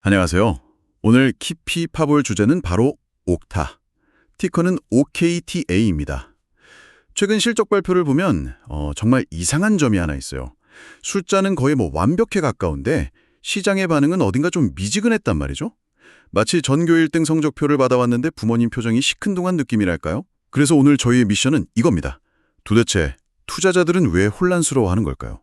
안녕하세요. 오늘 키피 파볼 주제는 바로 옥타. 티커는 OKTA입니다. 최근 실적 발표를 보면 정말 이상한 점이 하나 있어요. 숫자는 거의 완벽에 가까운데 시장의 반응은 어딘가 좀 미지근했단 말이죠. 마치 전교 1등 성적표를 받아왔는데 부모님 표정이 시큰둥한 느낌이랄까요? 그래서 오늘 저희의 미션은 이겁니다. 도대체 투자자들은 왜 혼란스러워하는 걸까요?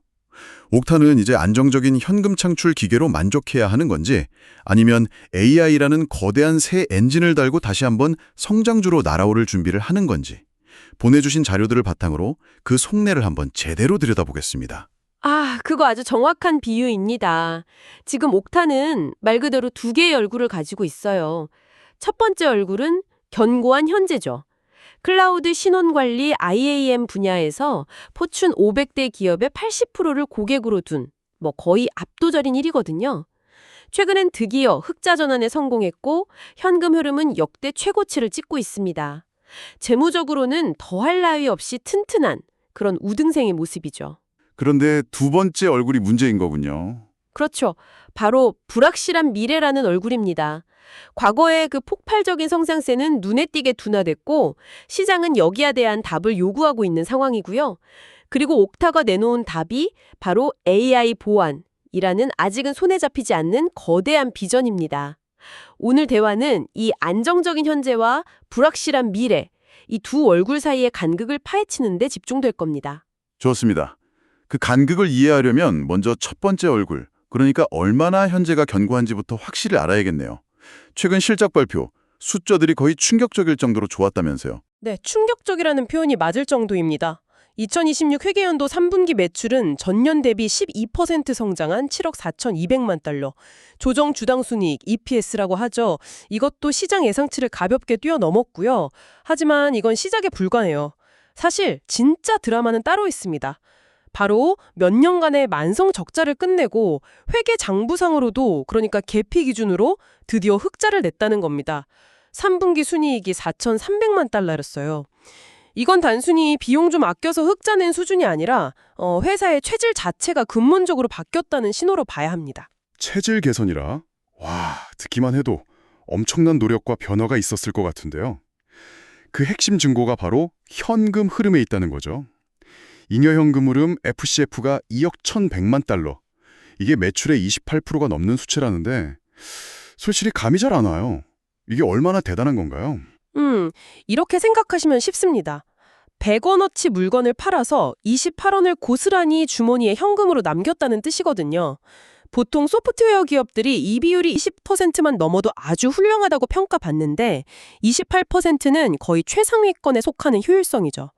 옥타는 이제 안정적인 현금 창출 기계로 만족해야 하는 건지 아니면 AI라는 거대한 새 엔진을 달고 다시 한번 성장주로 날아오를 준비를 하는 건지 보내주신 자료들을 바탕으로 그 속내를 한번 제대로 들여다보겠습니다. 그거 아주 정확한 비유입니다. 지금 옥타는 말 그대로 두 개의 얼굴을 가지고 있어요. 첫 번째 얼굴은 견고한 현재죠. 클라우드 신원관리 IAM 분야에서 포춘 500대 기업의 80%를 고객으로 둔 거의 압도적인 1위거든요. 최근엔 드디어 흑자 전환에 성공했고 현금 흐름은 역대 최고치를 찍고 있습니다. 재무적으로는 더할 나위 없이 튼튼한 그런 우등생의 모습이죠. 그런데 두 번째 얼굴이 문제인 거군요. 그렇죠. 바로 불확실한 미래라는 얼굴입니다. 과거의 그 폭발적인 성장세는 눈에 띄게 둔화됐고 시장은 여기에 대한 답을 요구하고 있는 상황이고요. 그리고 옥타가 내놓은 답이 바로 AI 보완이라는 아직은 손에 잡히지 않는 거대한 비전입니다. 오늘 대화는 이 안정적인 현재와 불확실한 미래, 이 두 얼굴 사이의 간극을 파헤치는 데 집중될 겁니다. 좋습니다. 그 간극을 이해하려면 먼저 첫 번째 얼굴, 그러니까 얼마나 현재가 견고한지부터 확실히 알아야겠네요. 최근 실적 발표, 숫자들이 거의 충격적일 정도로 좋았다면서요. 네, 충격적이라는 표현이 맞을 정도입니다. 2026 회계연도 3분기 매출은 전년 대비 12% 성장한 7억 4,200만 달러. 조정 주당 순이익 EPS라고 하죠. 이것도 시장 예상치를 가볍게 뛰어넘었고요. 하지만 이건 시작에 불과해요. 사실 진짜 드라마는 따로 있습니다. 바로 몇 년간의 만성 적자를 끝내고 회계 장부상으로도 그러니까 계피 기준으로 드디어 흑자를 냈다는 겁니다. 3분기 순이익이 4,300만 달러였어요. 이건 단순히 비용 좀 아껴서 흑자 낸 수준이 아니라 회사의 체질 자체가 근본적으로 바뀌었다는 신호로 봐야 합니다. 체질 개선이라? 와, 듣기만 해도 엄청난 노력과 변화가 있었을 것 같은데요. 그 핵심 증거가 바로 현금 흐름에 있다는 거죠. 잉여 현금 흐름 FCF가 2억 1,100만 달러. 이게 매출의 28%가 넘는 수치라는데 솔직히 감이 잘 안 와요. 이게 얼마나 대단한 건가요? 이렇게 생각하시면 쉽습니다. 100원어치 물건을 팔아서 28원을 고스란히 주머니에 현금으로 남겼다는 뜻이거든요. 보통 소프트웨어 기업들이 이 비율이 20%만 넘어도 아주 훌륭하다고 평가받는데 28%는 거의 최상위권에 속하는 효율성이죠.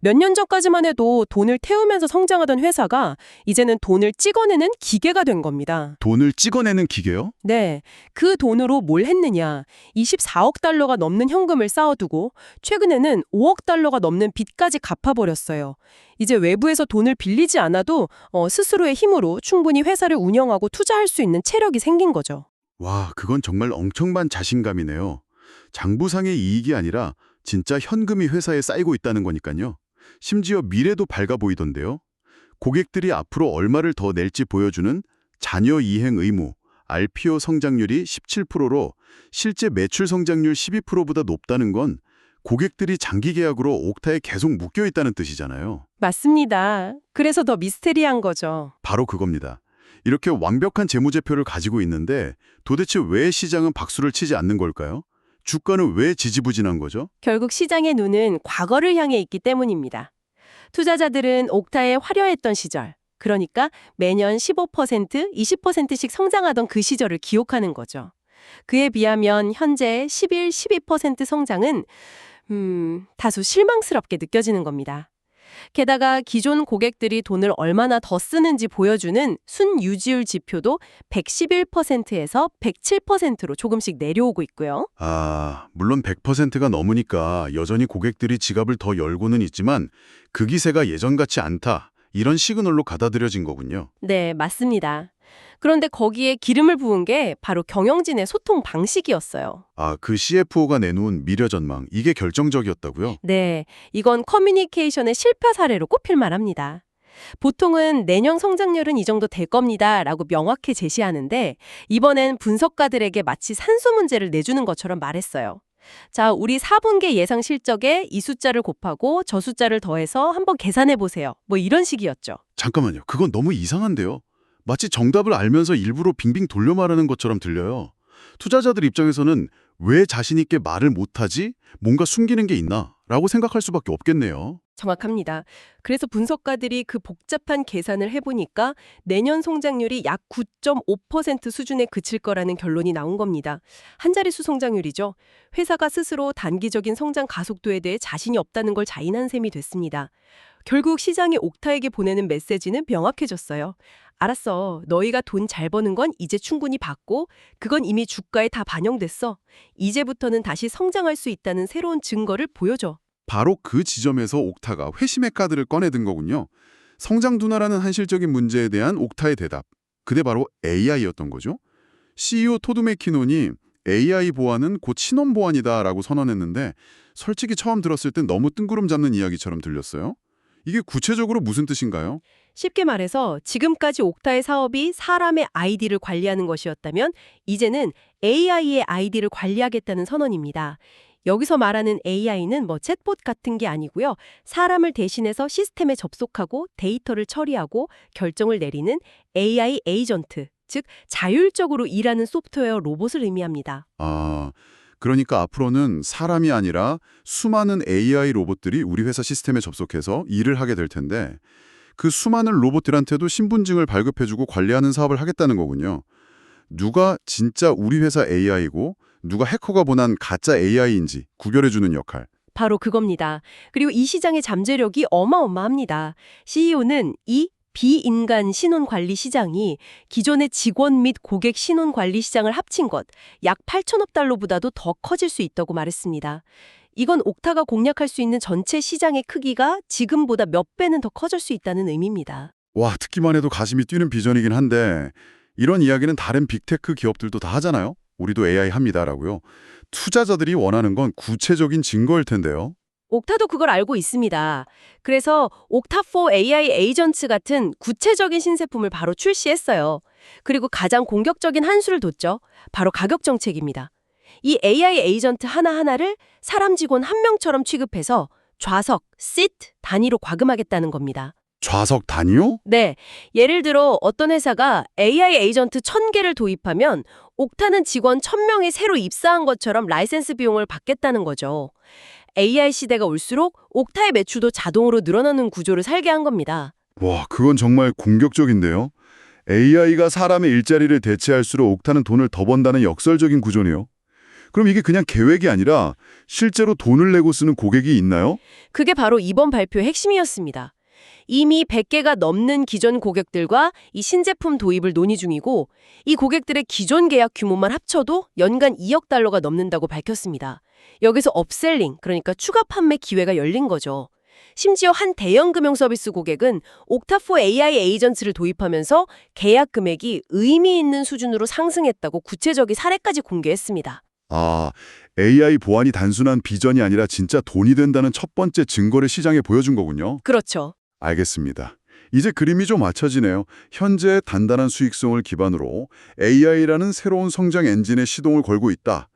몇 년 전까지만 해도 돈을 태우면서 성장하던 회사가 이제는 돈을 찍어내는 기계가 된 겁니다. 돈을 찍어내는 기계요? 네, 그 돈으로 뭘 했느냐. 24억 달러가 넘는 현금을 쌓아두고 최근에는 5억 달러가 넘는 빚까지 갚아버렸어요. 이제 외부에서 돈을 빌리지 않아도 스스로의 힘으로 충분히 회사를 운영하고 투자할 수 있는 체력이 생긴 거죠. 와, 그건 정말 엄청난 자신감이네요. 장부상의 이익이 아니라 진짜 현금이 회사에 쌓이고 있다는 거니까요. 심지어 미래도 밝아 보이던데요. 고객들이 앞으로 얼마를 더 낼지 보여주는 자녀 이행 의무, RPO 성장률이 17%로 실제 매출 성장률 12%보다 높다는 건 고객들이 장기 계약으로 옥타에 계속 묶여 있다는 뜻이잖아요. 맞습니다. 그래서 더 미스테리한 거죠. 바로 그겁니다. 이렇게 완벽한 재무제표를 가지고 있는데 도대체 왜 시장은 박수를 치지 않는 걸까요? 주가는 왜 지지부진한 거죠? 결국 시장의 눈은 과거를 향해 있기 때문입니다. 투자자들은 옥타의 화려했던 시절, 그러니까 매년 15%, 20%씩 성장하던 그 시절을 기억하는 거죠. 그에 비하면 현재 11, 12% 성장은 다소 실망스럽게 느껴지는 겁니다. 게다가 기존 고객들이 돈을 얼마나 더 쓰는지 보여주는 순유지율 지표도 111%에서 107%로 조금씩 내려오고 있고요. 물론 100%가 넘으니까 여전히 고객들이 지갑을 더 열고는 있지만 그 기세가 예전 같지 않다. 이런 시그널로 받아들여진 거군요. 네, 맞습니다. 그런데 거기에 기름을 부은 게 바로 경영진의 소통 방식이었어요. 그 CFO가 내놓은 미래 전망, 이게 결정적이었다고요? 네, 이건 커뮤니케이션의 실패 사례로 꼽힐 만합니다. 보통은 내년 성장률은 이 정도 될 겁니다 라고 명확히 제시하는데 이번엔 분석가들에게 마치 산수 문제를 내주는 것처럼 말했어요. 자, 우리 4분기 예상 실적에 이 숫자를 곱하고 저 숫자를 더해서 한번 계산해 보세요. 뭐 이런 식이었죠. 잠깐만요. 그건 너무 이상한데요. 마치 정답을 알면서 일부러 빙빙 돌려 말하는 것처럼 들려요. 투자자들 입장에서는 왜 자신 있게 말을 못하지? 뭔가 숨기는 게 있나? 라고 생각할 수밖에 없겠네요. 정확합니다. 그래서 분석가들이 그 복잡한 계산을 해보니까 내년 성장률이 약 9.5% 수준에 그칠 거라는 결론이 나온 겁니다. 한 자릿수 성장률이죠. 회사가 스스로 단기적인 성장 가속도에 대해 자신이 없다는 걸 자인한 셈이 됐습니다. 결국 시장이 옥타에게 보내는 메시지는 명확해졌어요. 알았어. 너희가 돈 잘 버는 건 이제 충분히 봤고 그건 이미 주가에 다 반영됐어. 이제부터는 다시 성장할 수 있다는 새로운 증거를 보여줘. 바로 그 지점에서 옥타가 회심의 카드를 꺼내든 거군요. 성장 둔화라는 한실적인 문제에 대한 옥타의 대답. 그게 바로 AI였던 거죠. CEO 토드 맥키논이 AI 보안은 곧 신원 보안이다라고 선언했는데 솔직히 처음 들었을 땐 너무 뜬구름 잡는 이야기처럼 들렸어요. 이게 구체적으로 무슨 뜻인가요? 쉽게 말해서 지금까지 옥타의 사업이 사람의 아이디를 관리하는 것이었다면 이제는 AI의 아이디를 관리하겠다는 선언입니다. 여기서 말하는 AI는 뭐 챗봇 같은 게 아니고요. 사람을 대신해서 시스템에 접속하고 데이터를 처리하고 결정을 내리는 AI 에이전트, 즉 자율적으로 일하는 소프트웨어 로봇을 의미합니다. 아, 그러니까 앞으로는 사람이 아니라 수많은 AI 로봇들이 우리 회사 시스템에 접속해서 일을 하게 될 텐데 그 수많은 로봇들한테도 신분증을 발급해주고 관리하는 사업을 하겠다는 거군요. 누가 진짜 우리 회사 AI고 누가 해커가 보난 가짜 AI인지 구별해주는 역할. 바로 그겁니다. 그리고 이 시장의 잠재력이 어마어마합니다. CEO는 이 비인간 신원관리 시장이 기존의 직원 및 고객 신원관리 시장을 합친 것, 약 8천억 달러보다도 더 커질 수 있다고 말했습니다. 이건 옥타가 공략할 수 있는 전체 시장의 크기가 지금보다 몇 배는 더 커질 수 있다는 의미입니다. 와, 듣기만 해도 가슴이 뛰는 비전이긴 한데 이런 이야기는 다른 빅테크 기업들도 다 하잖아요. 우리도 AI 합니다라고요. 투자자들이 원하는 건 구체적인 증거일 텐데요. 옥타도 그걸 알고 있습니다. 그래서 옥타4 AI 에이전츠 같은 구체적인 신제품을 바로 출시했어요. 그리고 가장 공격적인 한 수를 뒀죠. 바로 가격 정책입니다. 이 AI 에이전트 하나하나를 사람 직원 한 명처럼 취급해서 좌석, 시트 단위로 과금하겠다는 겁니다. 좌석 단위요? 네, 예를 들어 어떤 회사가 AI 에이전트 1000개를 도입하면 옥타는 직원 1000명이 새로 입사한 것처럼 라이센스 비용을 받겠다는 거죠. AI 시대가 올수록 옥타의 매출도 자동으로 늘어나는 구조를 살게 한 겁니다. 와, 그건 정말 공격적인데요. AI가 사람의 일자리를 대체할수록 옥타는 돈을 더 번다는 역설적인 구조네요. 그럼 이게 그냥 계획이 아니라 실제로 돈을 내고 쓰는 고객이 있나요? 그게 바로 이번 발표의 핵심이었습니다. 이미 100개가 넘는 기존 고객들과 이 신제품 도입을 논의 중이고 이 고객들의 기존 계약 규모만 합쳐도 연간 2억 달러가 넘는다고 밝혔습니다. 여기서 업셀링, 그러니까 추가 판매 기회가 열린 거죠. 심지어 한 대형 금융 서비스 고객은 옥타4 AI 에이전트를 도입하면서 계약 금액이 의미 있는 수준으로 상승했다고 구체적인 사례까지 공개했습니다. 아, AI 보안이 단순한 비전이 아니라 진짜 돈이 된다는 첫 번째 증거를 시장에 보여준 거군요. 그렇죠. 알겠습니다. 이제 그림이 좀 맞춰지네요. 현재의 단단한 수익성을 기반으로 AI라는 새로운 성장 엔진의 시동을 걸고 있다.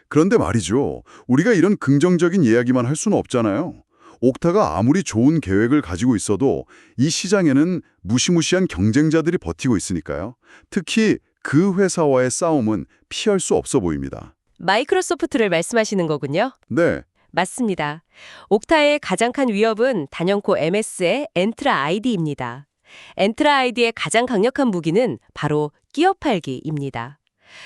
그런데 말이죠. 우리가 이런 긍정적인 이야기만 할 수는 없잖아요. 옥타가 아무리 좋은 계획을 가지고 있어도 이 시장에는 무시무시한 경쟁자들이 버티고 있으니까요. 특히 그 회사와의 싸움은 피할 수 없어 보입니다. 마이크로소프트를 말씀하시는 거군요. 네, 맞습니다. 옥타의 가장 큰 위협은 단연코 MS의 엔트라 아이디입니다. 엔트라 아이디의 가장 강력한 무기는 바로 끼어 팔기입니다.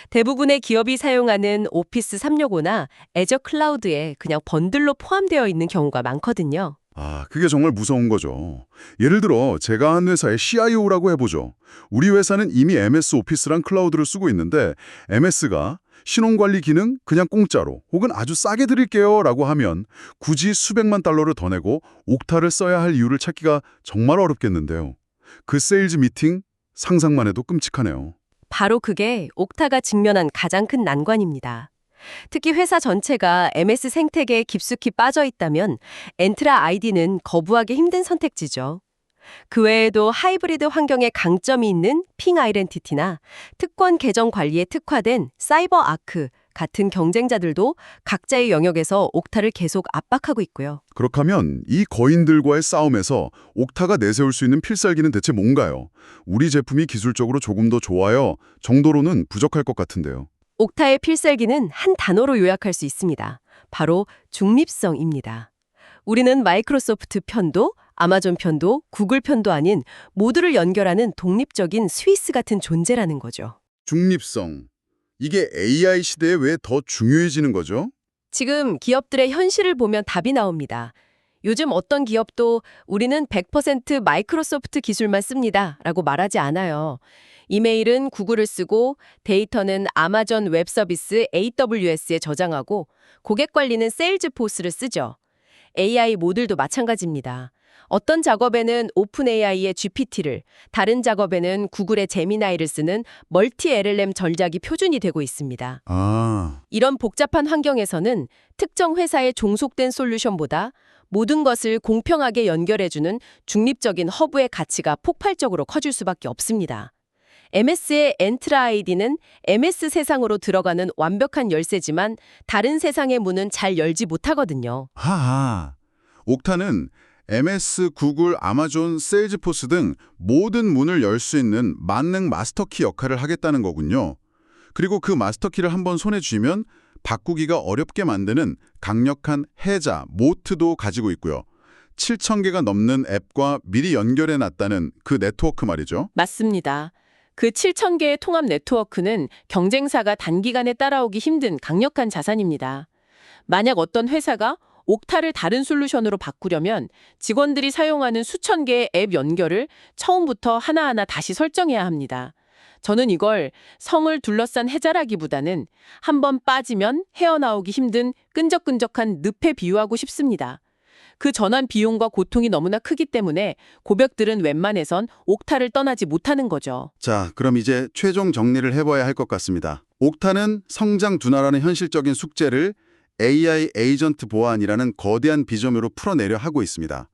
대부분의 기업이 사용하는 오피스 365나 애저 클라우드에 그냥 번들로 포함되어 있는 경우가 많거든요. 아, 그게 정말 무서운 거죠. 예를 들어 제가 한 회사의 CIO라고 해보죠. 우리 회사는 이미 MS 오피스랑 클라우드를 쓰고 있는데 MS가 신원관리 기능 그냥 공짜로 혹은 아주 싸게 드릴게요 라고 하면 굳이 수백만 달러를 더 내고 옥타를 써야 할 이유를 찾기가 정말 어렵겠는데요. 그 세일즈 미팅 상상만 해도 끔찍하네요. 바로 그게 옥타가 직면한 가장 큰 난관입니다. 특히 회사 전체가 MS 생태계에 깊숙이 빠져 있다면 엔트라 아이디는 거부하기 힘든 선택지죠. 그 외에도 하이브리드 환경에 강점이 있는 핑 아이덴티티나 특권 계정 관리에 특화된 사이버 아크 같은 경쟁자들도 각자의 영역에서 옥타를 계속 압박하고 있고요. 그렇다면 이 거인들과의 싸움에서 옥타가 내세울 수 있는 필살기는 대체 뭔가요? 우리 제품이 기술적으로 조금 더 좋아요 정도로는 부족할 것 같은데요. 옥타의 필살기는 한 단어로 요약할 수 있습니다. 바로 중립성입니다. 우리는 마이크로소프트 편도, 아마존 편도, 구글 편도 아닌 모두를 연결하는 독립적인 스위스 같은 존재라는 거죠. 중립성. 이게 AI 시대에 왜 더 중요해지는 거죠? 지금 기업들의 현실을 보면 답이 나옵니다. 요즘 어떤 기업도 우리는 100% 마이크로소프트 기술만 씁니다 라고 말하지 않아요. 이메일은 구글을 쓰고 데이터는 아마존 웹 서비스 AWS에 저장하고 고객 관리는 세일즈포스를 쓰죠. AI 모듈도 마찬가지입니다. 어떤 작업에는 오픈 AI의 GPT를, 다른 작업에는 구글의 제미나이를 쓰는 멀티 LLM 전략이 표준이 되고 있습니다. 아, 이런 복잡한 환경에서는 특정 회사에 종속된 솔루션보다 모든 것을 공평하게 연결해주는 중립적인 허브의 가치가 폭발적으로 커질 수밖에 없습니다. MS의 엔트라 아이디는 MS 세상으로 들어가는 완벽한 열쇠지만 다른 세상의 문은 잘 열지 못하거든요. 하하. 옥타는 MS, 구글, 아마존, 세일즈포스 등 모든 문을 열 수 있는 만능 마스터키 역할을 하겠다는 거군요. 그리고 그 마스터키를 한번 손에 쥐면 바꾸기가 어렵게 만드는 강력한 해자, 모트도 가지고 있고요. 7,000개가 넘는 앱과 미리 연결해놨다는 그 네트워크 말이죠. 맞습니다. 그 7,000개의 통합 네트워크는 경쟁사가 단기간에 따라오기 힘든 강력한 자산입니다. 만약 어떤 회사가 옥타를 다른 솔루션으로 바꾸려면 직원들이 사용하는 수천 개의 앱 연결을 처음부터 하나하나 다시 설정해야 합니다. 저는 이걸 성을 둘러싼 해자라기보다는 한번 빠지면 헤어나오기 힘든 끈적끈적한 늪에 비유하고 싶습니다. 그 전환 비용과 고통이 너무나 크기 때문에 고객들은 웬만해선 옥타를 떠나지 못하는 거죠. 자, 그럼 이제 최종 정리를 해봐야 할 것 같습니다. 옥타는 성장 둔화라는 현실적인 숙제를 AI 에이전트 보안이라는 거대한 비전으로 풀어내려 하고 있습니다.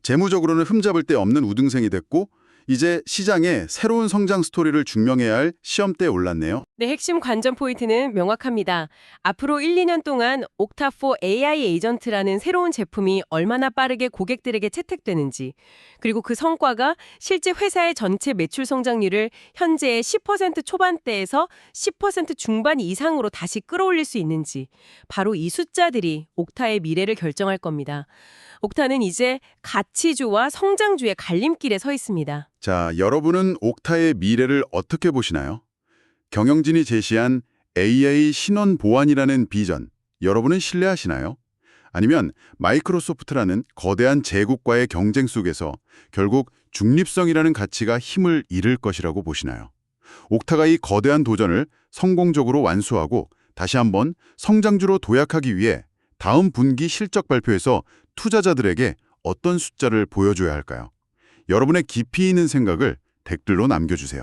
재무적으로는 흠잡을 데 없는 우등생이 됐고 이제 시장에 새로운 성장 스토리를 증명해야 할 시험대에 올랐네요. 네, 핵심 관전 포인트는 명확합니다. 앞으로 1, 2년 동안 옥타4 AI 에이전트라는 새로운 제품이 얼마나 빠르게 고객들에게 채택되는지, 그리고 그 성과가 실제 회사의 전체 매출 성장률을 현재의 10% 초반대에서 10% 중반 이상으로 다시 끌어올릴 수 있는지, 바로 이 숫자들이 옥타의 미래를 결정할 겁니다. 옥타는 이제 가치주와 성장주의 갈림길에 서 있습니다. 자, 여러분은 옥타의 미래를 어떻게 보시나요? 경영진이 제시한 AI 신원 보안이라는 비전, 여러분은 신뢰하시나요? 아니면 마이크로소프트라는 거대한 제국과의 경쟁 속에서 결국 중립성이라는 가치가 힘을 잃을 것이라고 보시나요? 옥타가 이 거대한 도전을 성공적으로 완수하고 다시 한번 성장주로 도약하기 위해 다음 분기 실적 발표에서 투자자들에게 어떤 숫자를 보여줘야 할까요? 여러분의 깊이 있는 생각을 댓글로 남겨주세요.